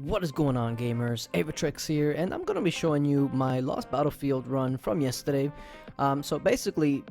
What is going on, gamers? Avatrex here, and I'm gonna be showing you my Lost Battlefield run from yesterday. So basically,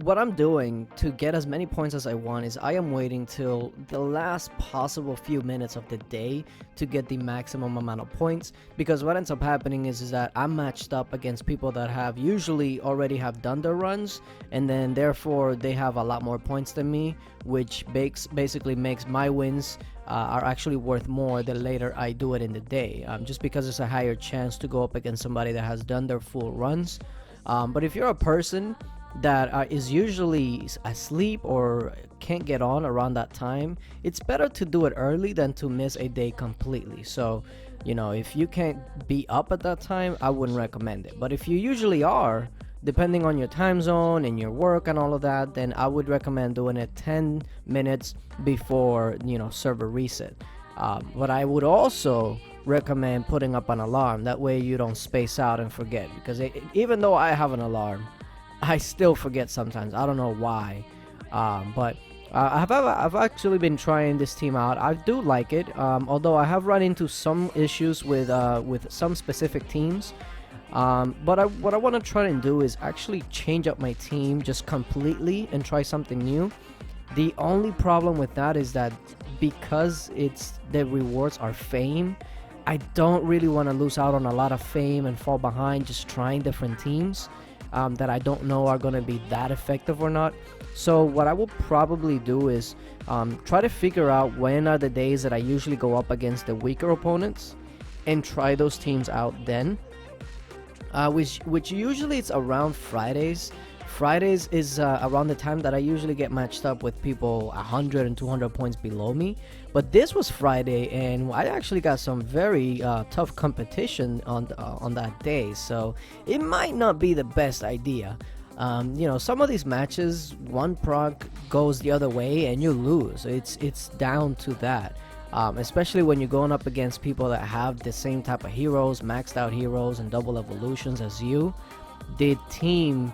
what I'm doing to get as many points as I want is I am waiting till the last possible few minutes of the day to get the maximum amount of points, because what ends up happening is that I'm matched up against people that have usually already have done their runs, and then therefore they have a lot more points than me, which basically makes my wins are actually worth more the later I do it in the day, just because there's a higher chance to go up against somebody that has done their full runs. But if you're a person that is usually asleep or can't get on around that time, it's better to do it early than to miss a day completely. So, you know, if you can't be up at that time, I wouldn't recommend it. But if you usually are, depending on your time zone and your work and all of that, then I would recommend doing it 10 minutes before, you know, server reset. But I would also recommend putting up an alarm. That way you don't space out and forget, because even though I have an alarm, I still forget sometimes. I don't know why, but I've actually been trying this team out. I do like it, although I have run into some issues with some specific teams. But what I want to try and do is actually change up my team just completely and try something new. The only problem with that is that because the rewards are fame, I don't really want to lose out on a lot of fame and fall behind just trying different teams that I don't know are going to be that effective or not. So what I will probably do is try to figure out when are the days that I usually go up against the weaker opponents and try those teams out then. Which usually it's around Fridays. Fridays is around the time that I usually get matched up with people 100 and 200 points below me. But this was Friday, and I actually got some very tough competition on that day. So it might not be the best idea. You know, some of these matches, one proc goes the other way and you lose. It's down to that. Especially when you're going up against people that have the same type of heroes, maxed out heroes and double evolutions as you. The team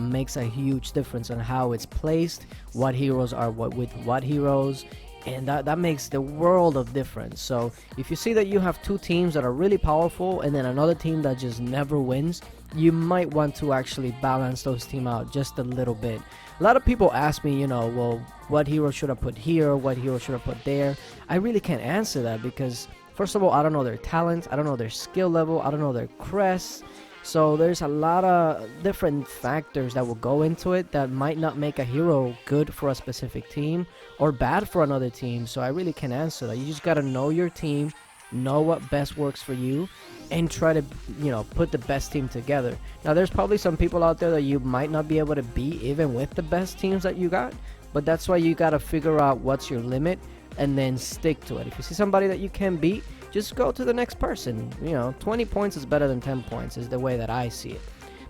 makes a huge difference on how it's placed, what heroes are with what heroes, and that makes the world of difference. So if you see that you have two teams that are really powerful and then another team that just never wins, you might want to actually balance those teams out just a little bit. A lot of people ask me, you know, well, what hero should I put here, what hero should I put there? I really can't answer that because, first of all, I don't know their talents, I don't know their skill level, I don't know their crests. So there's a lot of different factors that will go into it that might not make a hero good for a specific team or bad for another team. So I really can't answer that. You just got to know your team, know what best works for you, and try to, you know, put the best team together. Now there's probably some people out there that you might not be able to beat even with the best teams that you got, but that's why you got to figure out what's your limit and then stick to it. If you see somebody that you can beat, just go to the next person. You know, 20 points is better than 10 points is the way that I see it.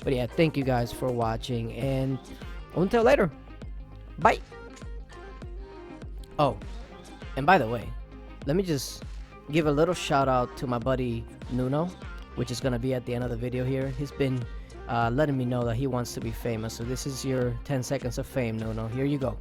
But yeah, thank you guys for watching, and until later, bye. Oh, and by the way, let me just give a little shout out to my buddy Nuno, which is gonna be at the end of the video here. He's been letting me know that he wants to be famous, so this is your 10 seconds of fame, Nuno. Here you go.